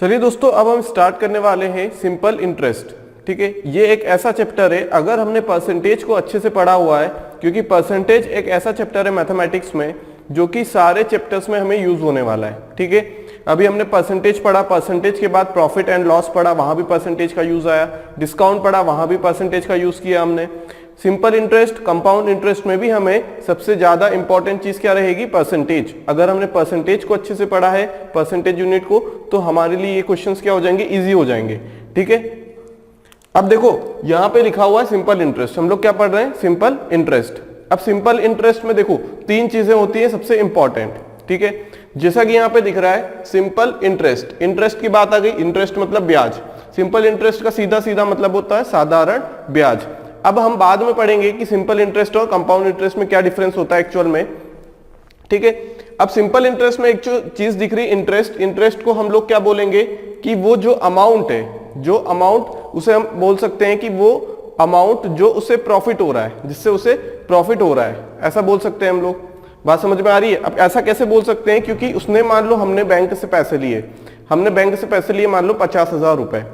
चलिए दोस्तों, अब हम स्टार्ट करने वाले हैं सिंपल इंटरेस्ट। ठीक है, ये एक ऐसा चैप्टर है, अगर हमने परसेंटेज को अच्छे से पढ़ा हुआ है, क्योंकि परसेंटेज एक ऐसा चैप्टर है मैथमेटिक्स में जो कि सारे चैप्टर्स में हमें यूज होने वाला है। ठीक है, अभी हमने परसेंटेज पढ़ा, परसेंटेज के बाद प्रॉफिट एंड लॉस पढ़ा, वहां भी परसेंटेज का यूज आया, डिस्काउंट पढ़ा, वहां भी परसेंटेज का यूज किया हमने। सिंपल इंटरेस्ट, कंपाउंड इंटरेस्ट में भी हमें सबसे ज्यादा इंपॉर्टेंट चीज क्या रहेगी? परसेंटेज। अगर हमने परसेंटेज को अच्छे से पढ़ा है, परसेंटेज यूनिट को, तो हमारे लिए ये क्वेश्चंस क्या हो जाएंगे? इजी हो जाएंगे। ठीक है, अब देखो यहां पे लिखा हुआ है सिंपल इंटरेस्ट, हम लोग क्या पढ़ रहे हैं? Simple interest. अब सिंपल इंटरेस्ट में देखो तीन चीजें होती है सबसे इंपॉर्टेंट। ठीक है, जैसा कि यहां पे दिख रहा है सिंपल इंटरेस्ट, इंटरेस्ट की बात आ गई, इंटरेस्ट मतलब ब्याज। सिंपल इंटरेस्ट का सीधा सीधा मतलब होता है साधारण ब्याज। अब हम बाद में पढ़ेंगे कि सिंपल इंटरेस्ट और कंपाउंड इंटरेस्ट में क्या डिफरेंस होता है एक्चुअल में। ठीक है, अब सिंपल इंटरेस्ट में एक चीज दिख रही इंटरेस्ट, इंटरेस्ट को हम लोग क्या बोलेंगे कि वो जो अमाउंट है, जो अमाउंट, उसे हम बोल सकते हैं कि वो अमाउंट जो उसे प्रॉफिट हो रहा है, जिससे उसे प्रॉफिट हो रहा है, ऐसा बोल सकते हैं हम लोग। बात समझ में आ रही है? अब ऐसा कैसे बोल सकते हैं? क्योंकि उसने, मान लो हमने बैंक से पैसे लिए, हमने बैंक से पैसे लिए मान लो 50,000 रुपए,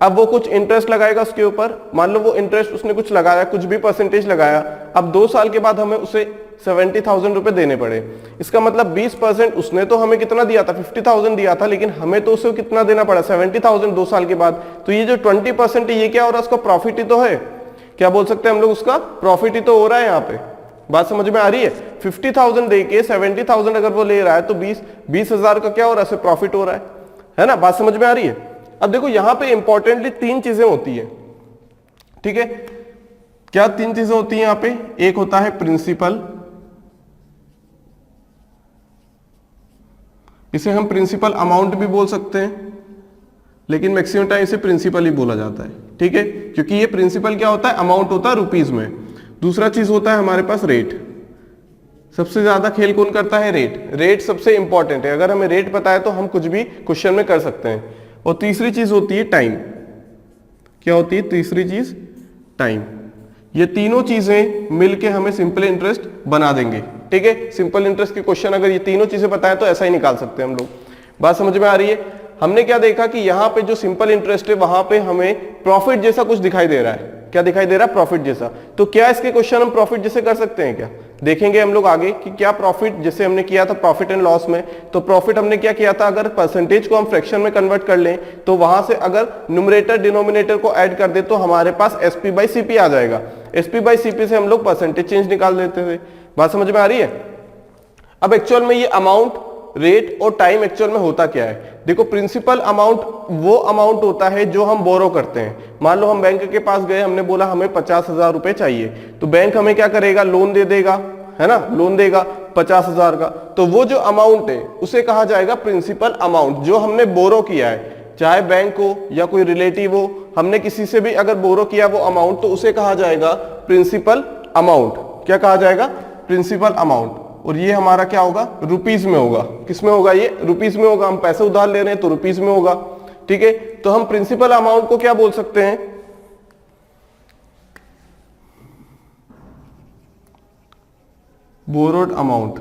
अब वो कुछ इंटरेस्ट लगाएगा उसके ऊपर, मान लो वो इंटरेस्ट उसने कुछ लगाया, कुछ भी परसेंटेज लगाया, अब 2 साल के बाद हमें उसे 70,000 रुपए देने पड़े। इसका मतलब 20% उसने तो हमें कितना दिया था? 50,000 दिया था, लेकिन हमें तो उसे कितना देना पड़ा? 70,000 2 साल के बाद। तो ये जो 20% है ये क्या हो रहा है? उसका प्रॉफिट ही तो है। क्या बोल सकते हैं हम लोग? उसका प्रॉफिट ही तो हो रहा है यहाँ पे। बात समझ में आ रही है? 50,000 दे के 70,000 अगर वो ले रहा है तो 20,000 का क्या हो रहा है? प्रॉफिट हो रहा है ना? बात समझ में आ रही है? अब देखो यहां पे इंपॉर्टेंटली 3 चीजें होती है। ठीक है, क्या 3 चीजें होती हैं यहां पे? एक होता है प्रिंसिपल, इसे हम प्रिंसिपल अमाउंट भी बोल सकते हैं, लेकिन मैक्सिमम टाइम इसे प्रिंसिपल ही बोला जाता है। ठीक है, क्योंकि ये प्रिंसिपल क्या होता है? अमाउंट होता है रुपीज में। दूसरा चीज होता है हमारे पास रेट। सबसे ज्यादा खेल कौन करता है? रेट। रेट सबसे इंपॉर्टेंट है, अगर हमें रेट पता है तो हम कुछ भी क्वेश्चन में कर सकते हैं। और तीसरी चीज होती है टाइम। क्या होती है तीसरी चीज? टाइम। ये तीनों चीजें मिलके हमें सिंपल इंटरेस्ट बना देंगे। ठीक है, सिंपल इंटरेस्ट के क्वेश्चन अगर ये तीनों चीजें पता है तो ऐसा ही निकाल सकते हैं हम लोग। बात समझ में आ रही है? हमने क्या देखा कि यहाँ पे जो सिंपल इंटरेस्ट है वहां पे हमें प्रॉफिट जैसा कुछ दिखाई दे रहा है। क्या दिखाई दे रहा है? प्रॉफिट जैसा। तो क्या इसके क्वेश्चन हम प्रॉफिट जैसे कर सकते हैं? क्या देखेंगे हम लोग आगे कि क्या प्रॉफिट जैसे हमने किया था प्रॉफिट एंड लॉस में, तो प्रॉफिट हमने क्या किया था? अगर परसेंटेज को हम फ्रैक्शन में कन्वर्ट कर लें तो वहां से अगर न्यूमरेटर डिनोमिनेटर को ऐड कर दे तो हमारे पास एसपी बाई सीपी आ जाएगा। एसपी बाई सीपी से हम लोग परसेंटेज चेंज निकाल देते थे। बात समझ में आ रही है? अब एक्चुअल में ये अमाउंट, रेट और टाइम एक्चुअल में होता क्या है? देखो, प्रिंसिपल अमाउंट वो अमाउंट होता है जो हम बोरो करते हैं। मान लो हम बैंक के पास गए, हमने बोला हमें 50,000 रुपए चाहिए, तो बैंक हमें क्या करेगा? लोन दे देगा, है ना? लोन देगा 50,000 का। तो वो जो अमाउंट है उसे कहा जाएगा प्रिंसिपल अमाउंट, जो हमने बोरो किया है, चाहे बैंक हो या कोई रिलेटिव हो, हमने किसी से भी अगर बोरो किया वो अमाउंट, तो उसे कहा जाएगा प्रिंसिपल अमाउंट। क्या कहा जाएगा? Principal amount. और ये हमारा क्या होगा? रुपीज में होगा। किस में होगा? ये रुपीज में होगा। हम पैसे उधार ले रहे हैं तो रुपीज में होगा। ठीक है, तो हम प्रिंसिपल अमाउंट को क्या बोल सकते हैं? बोरोड अमाउंट,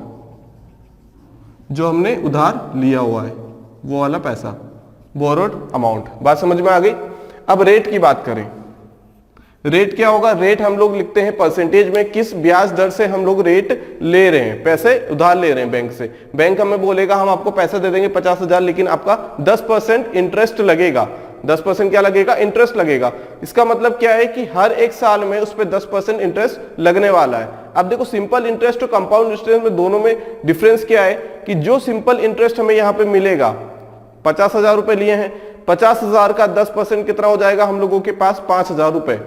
जो हमने उधार लिया हुआ है वो वाला पैसा, बोरोड अमाउंट। बात समझ में आ गई? अब रेट की बात करें, रेट क्या होगा? रेट हम लोग लिखते हैं परसेंटेज में, किस ब्याज दर से हम लोग रेट ले रहे हैं, पैसे उधार ले रहे हैं बैंक से। बैंक हमें बोलेगा हम आपको पैसा दे देंगे 50,000, लेकिन आपका 10% इंटरेस्ट लगेगा। 10% क्या लगेगा? इंटरेस्ट लगेगा। इसका मतलब क्या है कि हर एक साल में उस पर 10% इंटरेस्ट लगने वाला है। अब देखो, सिंपल इंटरेस्ट और कंपाउंड इंटरेस्ट में दोनों में डिफरेंस क्या है कि जो सिंपल इंटरेस्ट हमें यहाँ पे मिलेगा, 50,000 रुपए लिए हैं, 50,000 का 10% कितना हो जाएगा? हम लोगों के पास 5,000 रुपए।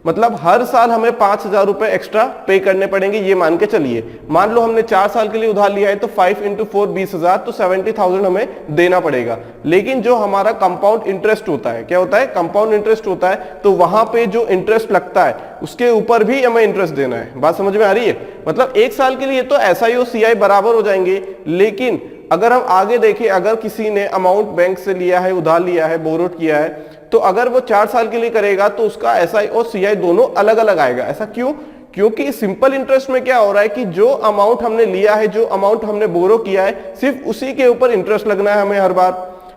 मतलब हर साल हमें 5,000 रुपए एक्स्ट्रा पे करने पड़ेंगे, ये मान के चलिए। मान लो हमने 4 साल के लिए उधार लिया है तो 5 × 4 20,000, तो 70,000 हमें देना पड़ेगा। लेकिन जो हमारा कंपाउंड इंटरेस्ट होता है, क्या होता है? कंपाउंड इंटरेस्ट होता है, तो वहां पे जो इंटरेस्ट लगता है उसके ऊपर भी हमें इंटरेस्ट देना है। बात समझ में आ रही है? मतलब 1 साल के लिए तो एसआई और सीआई बराबर हो जाएंगे, लेकिन अगर हम आगे देखें, अगर किसी ने अमाउंट बैंक से लिया है, उधार लिया है, बोरोड किया है, तो अगर वो 4 साल के लिए करेगा तो उसका एसआई और सीआई दोनों अलग अलग आएगा। ऐसा क्यों? क्योंकि सिंपल इंटरेस्ट में क्या हो रहा है कि जो अमाउंट हमने लिया है, जो अमाउंट हमने बोरो किया है, सिर्फ उसी के ऊपर इंटरेस्ट लगना है हमें हर बार।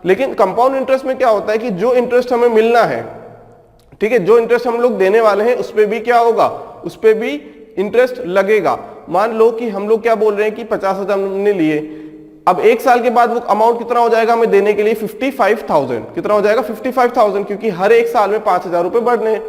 लेकिन कंपाउंड इंटरेस्ट में क्या होता है कि जो इंटरेस्ट हमें मिलना है, ठीक है, जो इंटरेस्ट हम लोग देने वाले हैं उस पे भी क्या होगा, उस पे भी इंटरेस्ट लगेगा। मान लो कि हम लोग क्या बोल रहे हैं कि 50,000 हमने लिए, अब एक साल के बाद वो अमाउंट कितना हो जाएगा हमें देने के लिए, 55,000। कितना हो जाएगा, 55,000, क्योंकि हर एक साल में 5,000 रुपए बढ़ने हैं।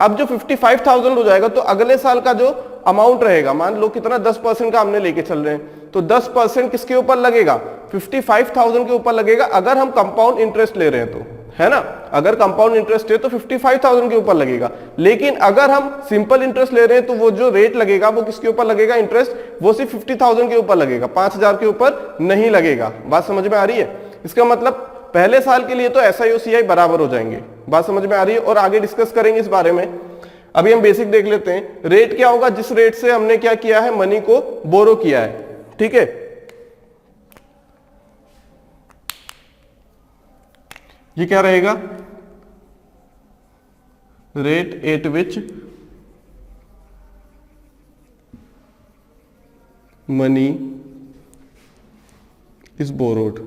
अब जो 55,000 हो जाएगा तो अगले साल का जो अमाउंट रहेगा, मान लो कितना 10% का हमने लेके चल रहे हैं, तो 10% किसके ऊपर लगेगा, 55,000 के ऊपर लगेगा, अगर हम कंपाउंड इंटरेस्ट ले रहे हैं तो, है ना। अगर कंपाउंड इंटरेस्ट है तो 55,000 के ऊपर लगेगा। लेकिन अगर हम सिंपल इंटरेस्ट ले रहे हैं तो वो जो रेट लगेगा वो किसके ऊपर लगेगा, इंटरेस्ट, वो सिर्फ 50,000 के ऊपर लगेगा, 5,000 के ऊपर नहीं लगेगा। बात समझ में आ रही है। इसका मतलब पहले साल के लिए तो SI और CI बराबर हो जाएंगे। बात समझ में आ रही है, और आगे डिस्कस करेंगे इस बारे में। अभी हम बेसिक देख लेते हैं। रेट क्या होगा, जिस रेट से हमने क्या किया है, मनी को बोरो किया है, ठीक है। ये क्या रहेगा, rate at which money is borrowed,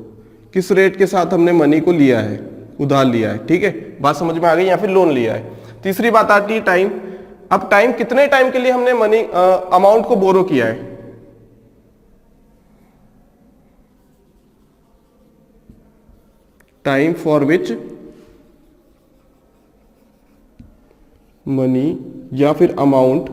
किस रेट के साथ हमने मनी को लिया है, उधार लिया है, ठीक है। बात समझ में आ गई, या फिर लोन लिया है। तीसरी बात आती है टाइम। अब टाइम, कितने टाइम के लिए हमने मनी अमाउंट को बोरो किया है, टाइम फॉर विच मनी या फिर अमाउंट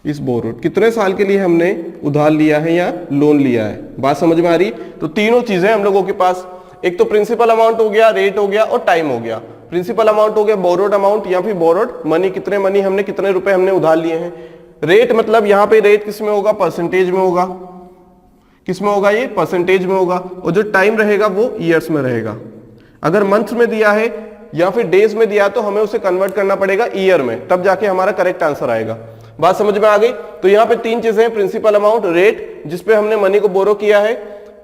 इस बोरोड, कितने साल के लिए हमने उधार लिया है या लोन लिया है। बात समझ में आ रही। तो तीनों चीजें हम लोगों के पास, एक तो प्रिंसिपल अमाउंट हो गया, रेट हो गया और टाइम हो गया। प्रिंसिपल अमाउंट हो गया बोरोड अमाउंट या फिर बोरोड मनी, कितने मनी हमने, कितने रुपए हमने उधार लिए हैं। रेट मतलब यहां पे रेट किस में होगा, परसेंटेज में होगा। किस में होगा, ये परसेंटेज में होगा। और जो टाइम रहेगा वो ईयर्स में रहेगा। अगर मंथ में दिया है या फिर डेज में दिया तो हमें उसे कन्वर्ट करना पड़ेगा ईयर में, तब जाके हमारा करेक्ट आंसर आएगा। बात समझ में आ गई। तो यहाँ पे तीन चीजें हैं, प्रिंसिपल अमाउंट, रेट जिसपे हमने मनी को बोरो किया है,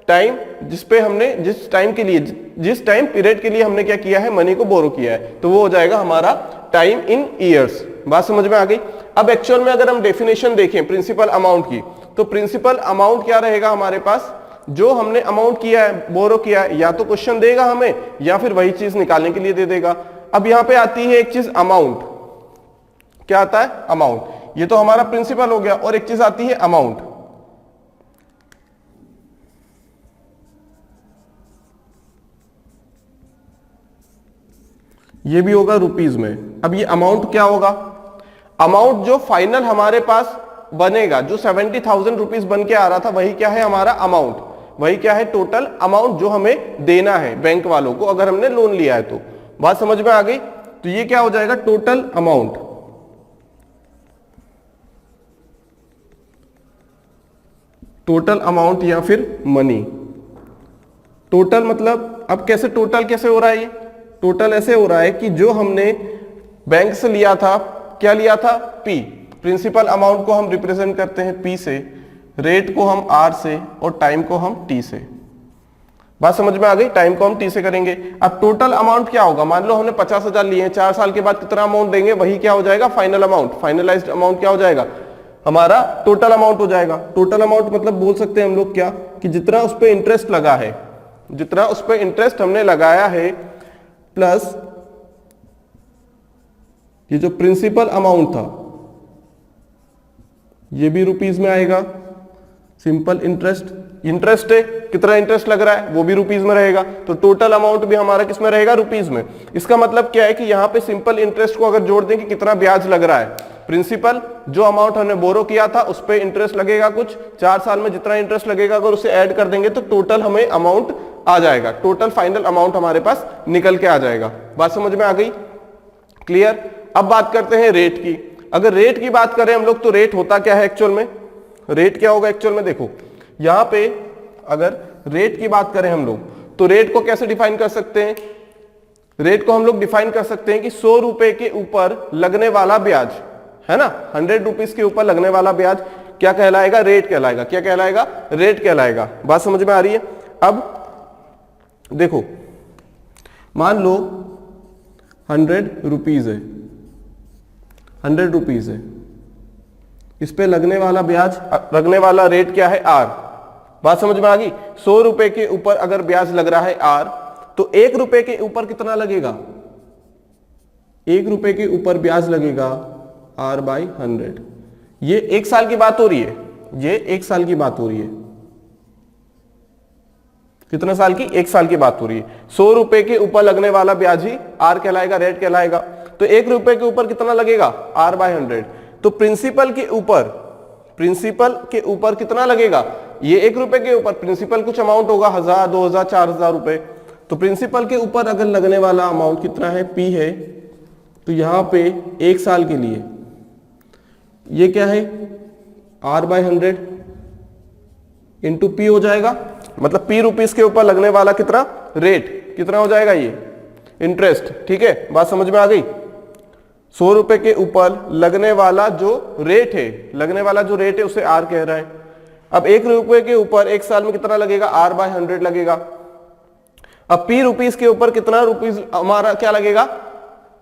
टाइम जिसपे हमने जिस टाइम के लिए, जिस टाइम पीरियड के लिए हमने क्या किया है, मनी को बोरो किया है, तो वो हो जाएगा हमारा टाइम इन ईयर्स। बात समझ में आ गई। अब एक्चुअल में अगर हम डेफिनेशन देखें प्रिंसिपल अमाउंट की, तो प्रिंसिपल अमाउंट क्या रहेगा हमारे पास, जो हमने अमाउंट किया है, बोरो किया है, या तो क्वेश्चन देगा हमें या फिर वही चीज निकालने के लिए दे देगा। अब यहां पे आती है एक चीज अमाउंट, क्या आता है, अमाउंट। ये तो हमारा प्रिंसिपल हो गया, और एक चीज आती है अमाउंट। ये भी होगा रुपीज में। अब ये अमाउंट क्या होगा, अमाउंट जो फाइनल हमारे पास बनेगा, जो 70,000 रुपीज बन के आ रहा था, वही क्या है हमारा अमाउंट, वही क्या है टोटल अमाउंट जो हमें देना है बैंक वालों को अगर हमने लोन लिया है तो। बात समझ में आ गई। तो ये क्या हो जाएगा, टोटल अमाउंट। टोटल अमाउंट या फिर मनी। टोटल मतलब अब कैसे, टोटल कैसे हो रहा है, ये टोटल ऐसे हो रहा है कि जो हमने बैंक से लिया था, क्या लिया था, P। प्रिंसिपल अमाउंट को हम रिप्रेजेंट करते हैं P से, रेट को हम R से, और टाइम को हम T से। बात समझ में आ गई। टाइम को हम T से करेंगे। अब टोटल अमाउंट क्या होगा, मान लो हमने 50,000 लिए हैं, 4 साल के बाद कितना अमाउंट देंगे, वही क्या हो जाएगा, फाइनल अमाउंट, फाइनलाइज्ड अमाउंट क्या हो जाएगा हमारा, टोटल अमाउंट हो जाएगा। टोटल अमाउंट मतलब बोल सकते हैं हम लोग क्या, कि जितना उस पर इंटरेस्ट लगा है, जितना उस पर इंटरेस्ट हमने लगाया है, प्लस ये जो प्रिंसिपल अमाउंट था, ये भी रुपीज में आएगा। सिंपल इंटरेस्ट, इंटरेस्ट है, कितना इंटरेस्ट लग रहा है, वो भी रुपीज में रहेगा। तो टोटल अमाउंट भी हमारा किस में रहेगा, रुपीज में। इसका मतलब क्या है कि यहां पे सिंपल इंटरेस्ट को अगर जोड़ दें कि कितना ब्याज लग रहा है, प्रिंसिपल जो अमाउंट हमने बोरो किया था उस पे इंटरेस्ट लगेगा कुछ, 4 साल में जितना इंटरेस्ट लगेगा अगर उसे ऐड कर देंगे तो टोटल हमें अमाउंट आ जाएगा, टोटल फाइनल अमाउंट हमारे पास निकल के आ जाएगा। बात समझ में आ गई, क्लियर। अब बात करते हैं रेट की। अगर रेट की बात करें हम लोग तो रेट होता क्या है एक्चुअल में, रेट क्या होगा एक्चुअल में, देखो यहां पे अगर रेट की बात करें हम लोग तो रेट को कैसे डिफाइन कर सकते हैं, रेट को हम लोग डिफाइन कर सकते हैं कि 100 रुपए के ऊपर लगने वाला ब्याज, है ना, 100 रुपीज के ऊपर लगने वाला ब्याज क्या कहलाएगा, रेट कहलाएगा। क्या कहलाएगा, रेट कहलाएगा। बात समझ में आ रही है। अब देखो मान लो 100 रुपीज है, 100 रुपीज है, इस पे लगने वाला ब्याज, लगने वाला रेट क्या है, R। बात समझ में आ गई। 100 रुपए के ऊपर अगर ब्याज लग रहा है R, तो 1 रुपए के ऊपर कितना लगेगा, 1 रुपए के ऊपर ब्याज लगेगा R/100। ये 1 साल की बात हो रही है, ये 1 साल की बात हो रही है। कितने साल की, 1 साल की बात हो रही है। 100 रुपए के ऊपर लगने वाला ब्याज ही R कहलाएगा, रेट कहलाएगा। तो 1 रुपए के ऊपर कितना लगेगा, R/100। तो प्रिंसिपल के ऊपर कितना लगेगा, ये 1 रुपए के ऊपर प्रिंसिपल कुछ अमाउंट होगा, 1000, 2000, 4000 रुपए। तो प्रिंसिपल के ऊपर अगर लगने वाला अमाउंट कितना है, P है, तो यहां पे 1 साल के लिए ये क्या है, R/100 इंटू P हो जाएगा। मतलब P रुपीस के ऊपर लगने वाला कितना रेट, कितना हो जाएगा, ये इंटरेस्ट। ठीक है, बात समझ में आ गई। 100 रुपए के ऊपर लगने वाला जो रेट है, उसे R कह रहा है। अब 1 रुपए के ऊपर 1 साल में कितना लगेगा, R/100 लगेगा। अब P रुपीस के ऊपर कितना रुपीस हमारा क्या लगेगा,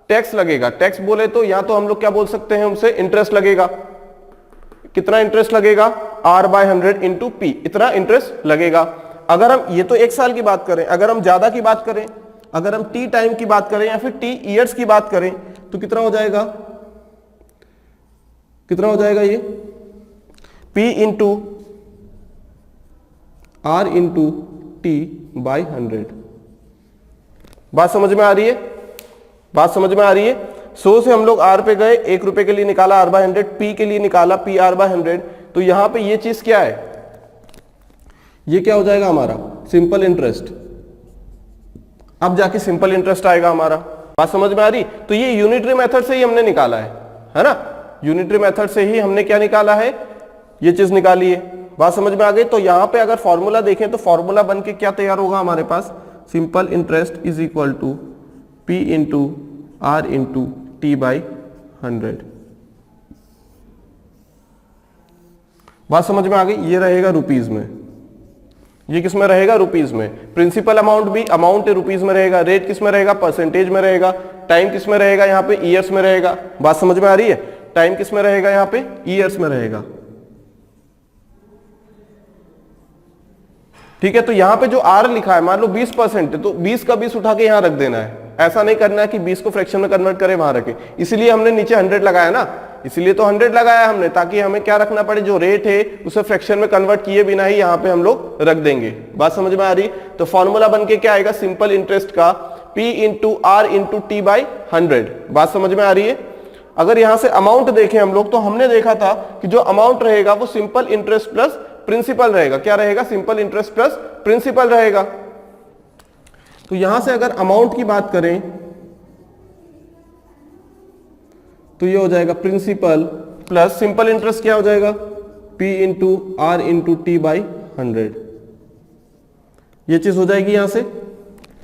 टैक्स लगेगा। टैक्स बोले तो या तो हम लोग क्या बोल सकते हैं, उनसे इंटरेस्ट लगेगा। कितना इंटरेस्ट लगेगा, R/100 इंटू P, इतना इंटरेस्ट लगेगा। अगर हम, ये तो 1 साल की बात करें, अगर हम ज्यादा की बात करें, अगर हम T टाइम की बात करें या फिर T ईयर्स की बात करें, तो कितना हो जाएगा, ये P into R into T/100। बात समझ में आ रही है। 100 से हम लोग R पे गए, 1 रुपए के लिए निकाला R/100, P के लिए निकाला PR/100। तो यहां पे ये चीज क्या है, ये क्या हो जाएगा हमारा, सिंपल इंटरेस्ट। अब जाके सिंपल इंटरेस्ट आएगा हमारा। बात समझ में आ रही। तो ये यूनिटरी मेथड से ही हमने निकाला है ना, यूनिटरी मेथड से ही हमने क्या निकाला है, ये चीज निकाली है। बात समझ में आ गई। तो यहां पे अगर फॉर्मूला देखें तो फॉर्मूला बन के क्या तैयार होगा हमारे पास, simple interest is equal to P into R into T/100। बात समझ में आ गई। ये रहेगा रुपीज में, ये किस में रहेगा, रुपीज में। प्रिंसिपल अमाउंट भी अमाउंट रुपीज में रहेगा, रेट किस में रहेगा, परसेंटेज में रहेगा, टाइम किस में रहेगा, यहाँ पे ईयर्स में रहेगा। बात समझ में आ रही है। टाइम किस में रहेगा, यहाँ पे ईयर्स में रहेगा। ठीक है, तो यहां पे जो R लिखा है, मान लो 20% है, तो 20 का 20 उठा के यहां रख देना है। ऐसा नहीं करना है कि 20 को फ्रैक्शन में कन्वर्ट करे वहां रखे, इसीलिए हमने नीचे 100 लगाया ना, इसीलिए तो 100 लगाया हमने, ताकि हमें क्या रखना पड़े, जो रेट है उसे फ्रैक्शन में कन्वर्ट किए बिना ही यहाँ पे हम लोग रख देंगे। बात समझ में आ रही। तो फॉर्मूला बन के क्या आएगा, सिंपल इंटरेस्ट का P into R into T/100। बात समझ में आ रही है। अगर यहां से अमाउंट देखें हम लोग, तो हमने देखा था कि जो अमाउंट रहेगा वो सिंपल इंटरेस्ट प्लस प्रिंसिपल रहेगा। क्या रहेगा, सिंपल इंटरेस्ट प्लस प्रिंसिपल रहेगा। तो यहां से अगर अमाउंट की बात करें तो ये हो जाएगा प्रिंसिपल प्लस सिंपल इंटरेस्ट, क्या हो जाएगा, P into R into T/100। ये चीज हो जाएगी। यहां से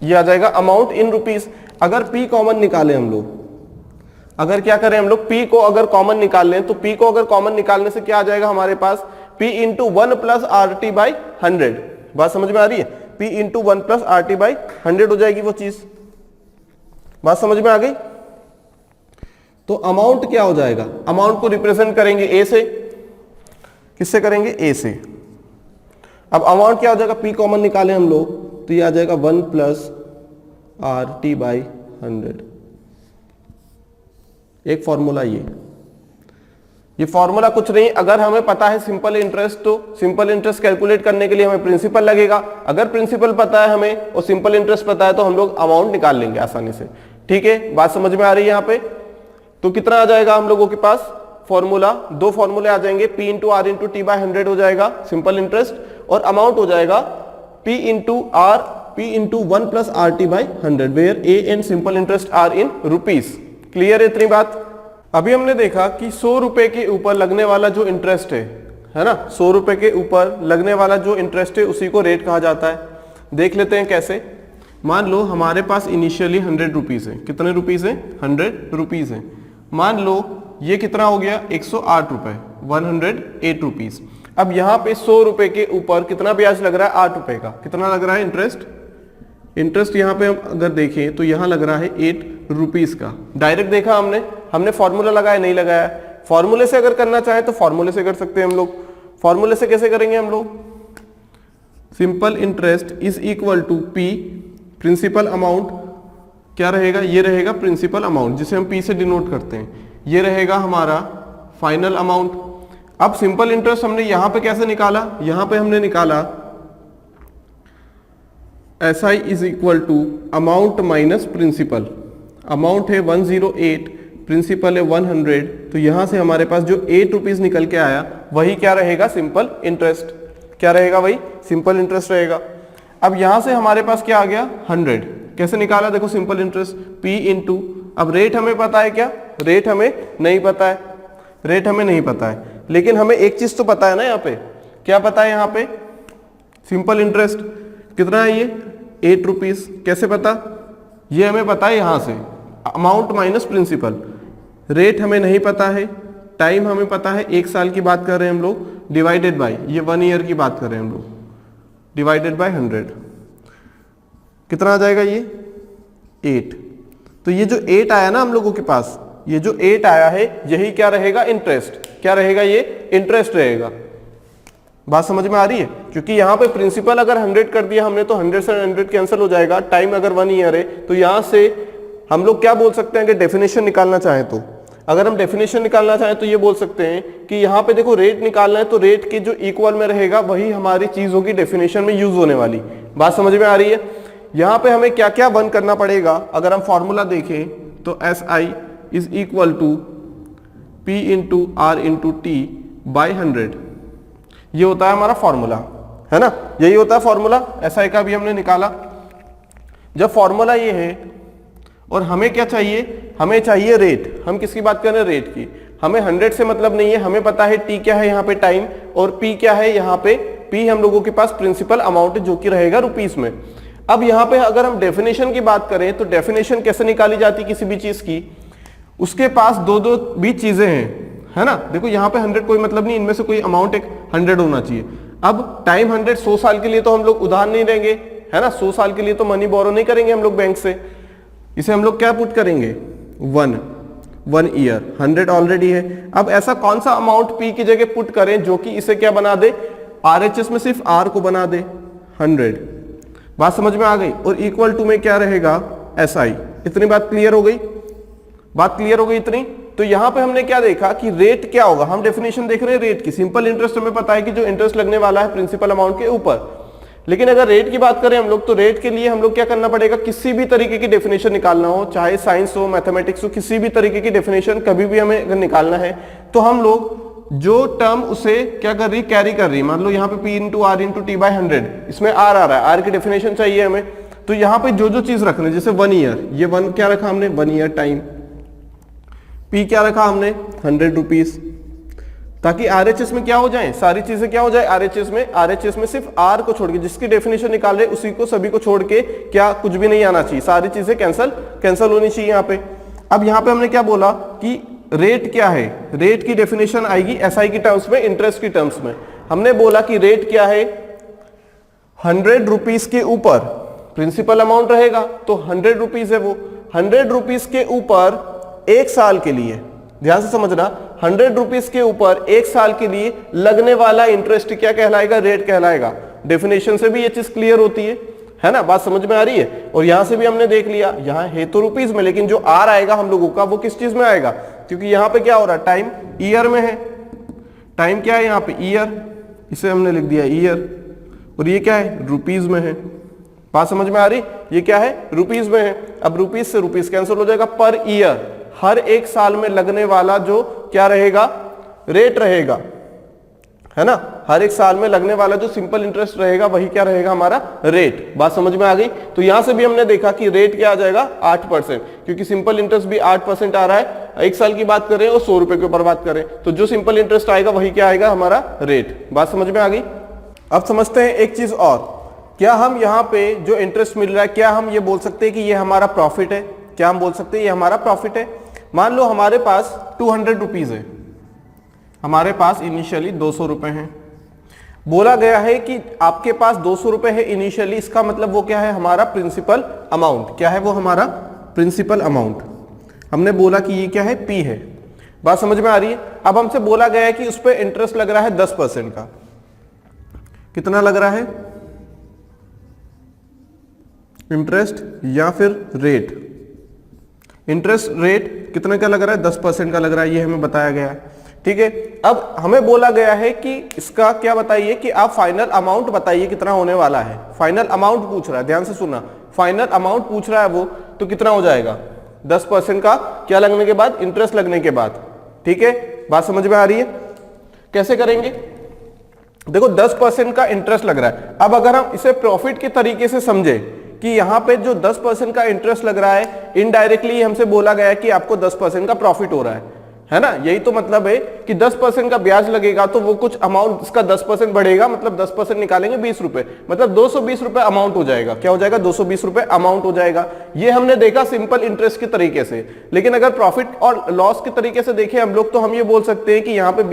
ये आ जाएगा अमाउंट इन रुपीस। अगर P कॉमन निकाले हम लोग, अगर क्या करें हम लोग, P को अगर कॉमन निकाल लें, तो P को अगर कॉमन निकालने से क्या आ जाएगा हमारे पास, P इंटू 1 प्लस RT/100। बात समझ में आ रही है। P इंटू 1 प्लस RT/100 हो जाएगी वो चीज। बात समझ में आ गई। तो अमाउंट क्या हो जाएगा, अमाउंट को रिप्रेजेंट करेंगे A से। किससे करेंगे, A से। अब अमाउंट क्या हो जाएगा, P कॉमन निकाले हम लोग, तो ये आ जाएगा 1 प्लस RT/100। एक फॉर्मूला ये फॉर्मूला कुछ नहीं, अगर हमें पता है सिंपल इंटरेस्ट, तो सिंपल इंटरेस्ट कैलकुलेट करने के लिए हमें प्रिंसिपल लगेगा। अगर प्रिंसिपल पता है हमें और सिंपल इंटरेस्ट पता है, तो हम लोग अमाउंट निकाल लेंगे आसानी से। ठीक है, बात समझ में आ रही है। यहाँ पे तो कितना आ जाएगा हम लोगों के पास फॉर्मूला, 2 फॉर्मूले आ जाएंगे, P into R into T/100 हो जाएगा सिंपल इंटरेस्ट, और अमाउंट हो जाएगा P into 1 plus RT/100, where A and simple interest are in rupees. Clear है इतनी बात। अभी हमने देखा कि 100 रुपए के ऊपर लगने वाला जो इंटरेस्ट है ना, 100 रुपए के ऊपर लगने वाला जो इंटरेस्ट है उसी को रेट कहा जाता है। देख लेते हैं कैसे। मान लो हमारे पास इनिशियली 100 रुपीज है। कितने रुपीज है, 100 रुपीज है। मान लो ये कितना हो गया, 108 रुपए, 108 रुपीज। अब यहाँ पे 100 रुपए के ऊपर कितना ब्याज लग रहा है, 8 रुपए का। कितना लग रहा है इंटरेस्ट यहाँ पे हम अगर देखें तो यहाँ लग रहा है 8 रुपीज का। डायरेक्ट देखा हमने फॉर्मूला लगाया, नहीं लगाया। फॉर्मूले से अगर करना चाहे तो फॉर्मूले से कर सकते हैं हम लोग। फॉर्मूले से कैसे करेंगे हम लोग, simple interest is equal to P principal amount क्या रहेगा, ये रहेगा प्रिंसिपल अमाउंट जिसे हम P से डिनोट करते हैं, ये रहेगा हमारा फाइनल अमाउंट। अब सिंपल इंटरेस्ट हमने यहां पे कैसे निकाला, यहां पे हमने निकाला SI is equal to amount minus principal. Amount है 108, प्रिंसिपल है 100, तो यहां से हमारे पास जो 8 रुपीज निकल के आया वही क्या रहेगा, सिंपल इंटरेस्ट। क्या रहेगा, वही सिंपल इंटरेस्ट रहेगा। अब यहां से हमारे पास क्या आ गया, 100। कैसे निकाला, देखो सिंपल इंटरेस्ट P इंटू, अब रेट हमें पता है क्या, रेट हमें नहीं पता है, रेट हमें नहीं पता है, लेकिन हमें एक चीज तो पता है ना, यहाँ पे क्या पता है, यहाँ पे सिंपल इंटरेस्ट कितना है, ये 8 रुपीज। कैसे पता, ये हमें पता है यहाँ से, अमाउंट माइनस प्रिंसिपल। रेट हमें नहीं पता है, टाइम हमें पता है, 1 साल की बात कर रहे हैं हम लोग, डिवाइडेड बाय ये 1 ईयर की बात कर रहे हैं हम लोग, डिवाइडेड बाय 100 कितना आ जाएगा, ये 8। तो ये जो 8 आया ना हम लोगों के पास, ये जो 8 आया है यही क्या रहेगा, इंटरेस्ट। क्या रहेगा, ये इंटरेस्ट रहेगा। बात समझ में आ रही है, क्योंकि यहाँ पे प्रिंसिपल अगर 100 कर दिया हमने तो 100 से 100 कैंसिल हो जाएगा। टाइम अगर 1 ईयर है तो यहाँ से हम लोग क्या बोल सकते हैं कि डेफिनेशन निकालना चाहें तो, अगर हम डेफिनेशन निकालना चाहें तो ये बोल सकते हैं कि यहाँ पे देखो रेट निकालना है तो रेट के जो इक्वल में रहेगा वही हमारी चीज होगी डेफिनेशन में यूज होने वाली। बात समझ में आ रही है। यहाँ पे हमें क्या क्या वन करना पड़ेगा, अगर हम फॉर्मूला देखें तो SI is equal to P into R into T by 100, ये होता है हमारा फॉर्मूला, है ना, यही होता है फॉर्मूला। SI का भी हमने निकाला। जब फॉर्मूला ये है और हमें क्या चाहिए, हमें चाहिए रेट। हम किसकी बात कर रहे हैं, रेट की। हमें 100 से मतलब नहीं है, हमें पता है T क्या है यहाँ पे टाइम, और P क्या है यहाँ पे, P हम लोगों के पास प्रिंसिपल अमाउंट जो कि रहेगा रुपीस में। अब यहाँ पे अगर हम डेफिनेशन की बात करें तो डेफिनेशन कैसे निकाली जाती किसी भी चीज की, उसके पास दो दो भी चीजें हैं, है ना। देखो यहाँ पे 100 कोई मतलब नहीं, इनमें से कोई अमाउंट एक 100 होना चाहिए। अब टाइम 100, 100 साल के लिए तो हम लोग उधार नहीं देंगे, है ना, 100 साल के लिए तो मनी बोरो नहीं करेंगे हम लोग बैंक से। इसे हम लोग क्या पुट करेंगे, 1 ईयर। 100 ऑलरेडी है। अब ऐसा कौन सा अमाउंट P की जगह पुट करें जो कि इसे क्या बना दे, RHS में सिर्फ R को बना दे, 100। बात समझ में आ गई। और इक्वल टू में क्या रहेगा, SI। इतनी बात क्लियर हो गई, बात क्लियर हो गई इतनी। तो यहां पे हमने क्या देखा कि रेट क्या होगा, हम डेफिनेशन देख रहे हैं रेट की। सिंपल इंटरेस्ट हमें पता है कि जो इंटरेस्ट लगने वाला है प्रिंसिपल अमाउंट के ऊपर, लेकिन अगर रेट की बात करें हम लोग तो रेट के लिए हम लोग क्या करना पड़ेगा, किसी भी तरीके की डेफिनेशन निकालना हो, चाहे साइंस हो, मैथमेटिक्स हो, किसी भी तरीके की डेफिनेशन कभी भी हमें अगर निकालना है तो हम लोग जो टर्म उसे क्या कर रही, कैरी कर रही। मान लो यहाँ पे P into R into T by 100, इसमें R आ रहा है, R की डेफिनेशन चाहिए हमें, तो यहाँ पे जो जो चीज रख रहे, जैसे 1 ईयर, ये 1 क्या रखा हमने, 1 ईयर टाइम। P क्या रखा हमने, 100 रुपीज, ताकि RHS में क्या हो जाए, सारी चीजें क्या हो जाए RHS में सिर्फ R को छोड़ के, जिसकी डेफिनेशन निकाल रहे उसी को, सभी को छोड़ के क्या कुछ भी नहीं आना चाहिए, सारी चीजें कैंसल होनी चाहिए यहाँ पे। अब यहाँ पे हमने क्या बोला कि रेट क्या है, रेट की डेफिनेशन आएगी SI की टर्म्स में, इंटरेस्ट की टर्म्स में। हमने बोला कि रेट क्या है, 100 रुपीज के ऊपर प्रिंसिपल अमाउंट रहेगा तो 100 रुपीज है वो, 100 रुपीज के ऊपर 1 साल के लिए, ध्यान से समझना, 100 रुपीज के ऊपर 1 साल के लिए लगने वाला इंटरेस्ट क्या कहलाएगा, रेट कहलाएगा। डेफिनेशन से भी ये चीज क्लियर होती है ना, बात समझ में आ रही है। और यहां से भी हमने देख लिया, यहां है तो रुपीज में, लेकिन जो R आएगा हम लोगों का वो किस चीज में आएगा, क्योंकि यहां पे क्या हो रहा है, टाइम ईयर में है। टाइम क्या है यहाँ पे, ईयर, इसे हमने लिख दिया ईयर, और ये क्या है, रुपीज में है। बात समझ में आ रही, ये क्या है, रुपीज में है। अब रुपीज से रुपीज कैंसिल हो जाएगा, पर ईयर, हर 1 साल में लगने वाला जो क्या रहेगा, रेट रहेगा, है ना, हर 1 साल में लगने वाला जो सिंपल इंटरेस्ट रहेगा वही क्या रहेगा, हमारा रेट। बात समझ में आ गई। तो यहां से भी हमने देखा कि रेट क्या आ जाएगा, 8%, क्योंकि सिंपल इंटरेस्ट भी 8% आ रहा है। 1 साल की बात करें और 100 रुपए के ऊपर बात करें तो जो सिंपल इंटरेस्ट आएगा वही क्या आएगा, हमारा रेट। बात समझ में आ गई। अब समझते हैं एक चीज और, क्या हम यहाँ पे जो इंटरेस्ट मिल रहा है, क्या हम ये बोल सकते हैं कि ये हमारा प्रॉफिट है, क्या हम बोल सकते हैं ये हमारा प्रॉफिट है। मान लो हमारे पास 200 रुपीज है, हमारे पास इनिशियली 200 रुपए हैं। बोला गया है कि आपके पास 200 रुपए है इनिशियली, इसका मतलब वो क्या है, हमारा प्रिंसिपल अमाउंट। क्या है वो, हमारा प्रिंसिपल अमाउंट। हमने बोला कि ये क्या है, P है। बात समझ में आ रही है। अब हमसे बोला गया है कि उस पर इंटरेस्ट लग रहा है 10% का। कितना लग रहा है, इंटरेस्ट या फिर रेट। इंटरेस्ट रेट कितने का लग रहा है, 10% का लग रहा है, ये हमें बताया गया है। ठीक है, अब हमें बोला गया है कि इसका क्या बताइए कि आप फाइनल अमाउंट बताइए कितना होने वाला है। फाइनल अमाउंट पूछ रहा है, ध्यान से सुनना, फाइनल अमाउंट पूछ रहा है वो, तो कितना हो जाएगा 10% का क्या लगने के बाद, इंटरेस्ट लगने के बाद। ठीक है, बात समझ में आ रही है, कैसे करेंगे। देखो 10% का इंटरेस्ट लग रहा है, अब अगर हम इसे प्रॉफिट के तरीके से समझे कि यहां पे जो 10% का इंटरेस्ट लग रहा है, इनडायरेक्टली हमसे बोला गया है कि आपको 10% का प्रॉफिट हो रहा है ना, यही तो मतलब है कि 10% का ब्याज लगेगा तो वो कुछ अमाउंट इसका 10% बढ़ेगा, मतलब 10% निकालेंगे 20 रुपए, मतलब 220 रुपए अमाउंट हो जाएगा। क्या हो जाएगा, 220 रुपए अमाउंट हो जाएगा। ये हमने देखा सिंपल इंटरेस्ट के तरीके से। लेकिन अगर प्रॉफिट और लॉस के तरीके से देखें हम लोग, तो हम ये बोल सकते हैं कि यहाँ पे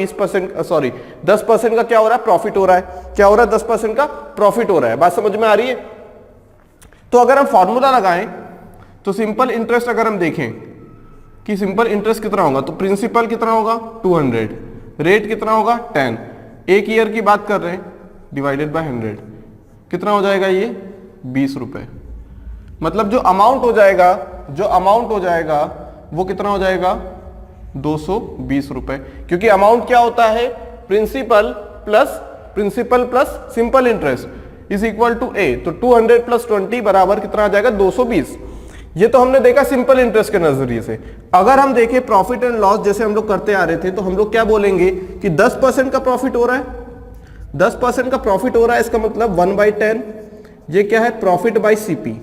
10% का क्या हो रहा है, प्रॉफिट हो रहा है। क्या हो रहा है, 10% का प्रॉफिट हो रहा है। बात समझ में आ रही है। तो अगर हम फॉर्मूला लगाएं तो सिंपल इंटरेस्ट अगर हम देखें कि सिंपल इंटरेस्ट कितना होगा, तो प्रिंसिपल कितना होगा 200, रेट कितना होगा 10, एक ईयर की बात कर रहे हैं, डिवाइडेड बाय 100 कितना हो जाएगा, ये 20 रुपए। मतलब जो अमाउंट हो जाएगा वो कितना हो जाएगा 220 रुपए, क्योंकि अमाउंट क्या होता है, principal plus simple interest is equal to A. तो 200 प्लस 20 बराबर कितना आ जाएगा 220। ये तो हमने देखा सिंपल इंटरेस्ट के नजरिए से। अगर हम देखें प्रॉफिट एंड लॉस जैसे हम लोग करते आ रहे थे, तो हम लोग क्या बोलेंगे कि 10% का प्रॉफिट हो रहा है, 10% का प्रॉफिट हो रहा है, इसका मतलब 1/10 ये क्या है, प्रॉफिट बाय सीपी।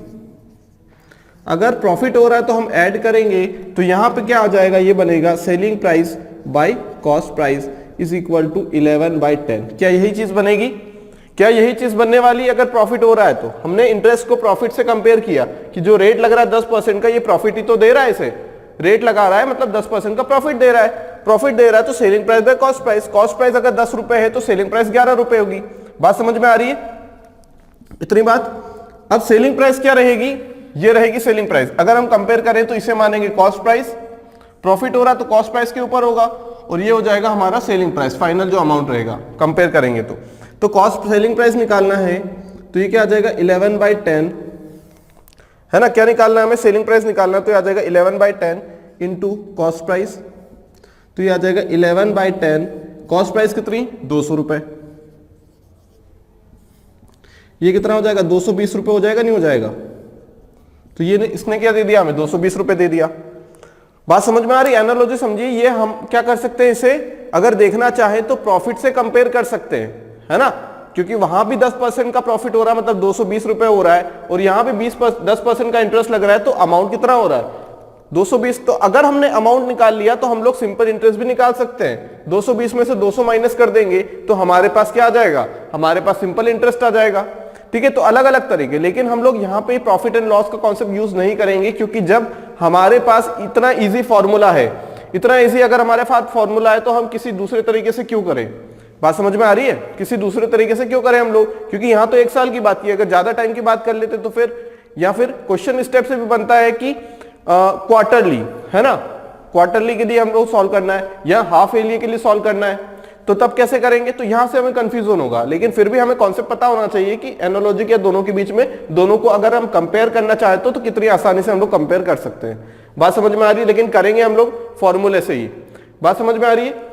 अगर प्रॉफिट हो रहा है तो हम ऐड करेंगे, तो यहां पे क्या आ जाएगा, ये बनेगा selling price by cost price is equal to 11/10। क्या यही चीज बनेगी, क्या यही चीज बनने वाली अगर प्रॉफिट हो रहा है तो। हमने इंटरेस्ट को प्रॉफिट से कंपेयर किया कि जो रेट लग रहा है 10% का, ये प्रॉफिट ही तो दे रहा है, इसे रेट लगा रहा है मतलब 10% का प्रॉफिट दे रहा है। प्रॉफिट दे रहा है तो selling price by cost price, cost price अगर 10 रुपए है तो सेलिंग प्राइस 11 रुपए होगी। बात समझ में आ रही है, इतनी बात। अब सेलिंग प्राइस क्या रहेगी, ये रहेगी सेलिंग प्राइस। अगर हम कंपेयर करें तो इसे मानेंगे कॉस्ट प्राइस, प्रॉफिट हो रहा है तो कॉस्ट प्राइस के ऊपर होगा, और ये हो जाएगा हमारा सेलिंग प्राइस, फाइनल जो अमाउंट रहेगा कंपेयर करेंगे तो कॉस्ट सेलिंग प्राइस निकालना है, तो ये क्या आ जाएगा 11/10 है ना। क्या निकालना है हमें, सेलिंग प्राइस निकालना है, तो ये आ जाएगा 11/10 इंटू कॉस्ट प्राइस, तो ये आ जाएगा 11/10। कॉस्ट प्राइस कितनी 200 रुपए, ये कितना हो जाएगा 220 रुपए हो जाएगा, नहीं हो जाएगा। तो ये इसने क्या दे दिया हमें, 220 रुपए दे दिया। बात समझ में आ रही है, एनालॉजी समझिए। ये हम क्या कर सकते हैं, इसे अगर देखना चाहे तो प्रॉफिट से कंपेयर कर सकते हैं, है ना, क्योंकि वहां भी 10% का प्रॉफिट हो रहा है, मतलब 220 रुपए हो रहा है, और यहां भी 10% का इंटरेस्ट लग रहा है, तो अमाउंट कितना हो रहा है 220। तो अगर हमने अमाउंट निकाल लिया तो हम लोग सिंपल इंटरेस्ट भी निकाल सकते हैं। 220 में से 200 माइनस कर देंगे तो हमारे पास क्या आ जाएगा, हमारे पास सिंपल इंटरेस्ट आ जाएगा। ठीक है, तो अलग अलग तरीके, लेकिन हम लोग यहाँ पे प्रॉफिट एंड लॉस का कॉन्सेप्ट यूज नहीं करेंगे, क्योंकि जब हमारे पास इतना इजी फॉर्मूला है, इतना इजी अगर हमारे पास फॉर्मूला है, तो हम किसी दूसरे तरीके से क्यों करें। बात समझ में आ रही है, किसी दूसरे तरीके से क्यों करें हम लोग, क्योंकि यहाँ तो 1 साल की बात की, अगर ज्यादा टाइम की बात कर लेते तो फिर, या फिर क्वेश्चन स्टेप से भी बनता है कि क्वार्टरली, है ना, क्वार्टरली के लिए हम लोग सॉल्व करना है या हाफ ईयरली के लिए सॉल्व करना है, तो तब कैसे करेंगे, तो यहां से हमें कंफ्यूजन होगा। लेकिन फिर भी हमें कॉन्सेप्ट पता होना चाहिए कि एनालॉजी के दोनों के बीच में, दोनों को अगर हम कंपेयर करना चाहते तो कितनी आसानी से हम लोग कंपेयर कर सकते हैं। बात समझ में आ रही है, लेकिन करेंगे हम लोग फॉर्मूले से ही। बात समझ में आ रही है।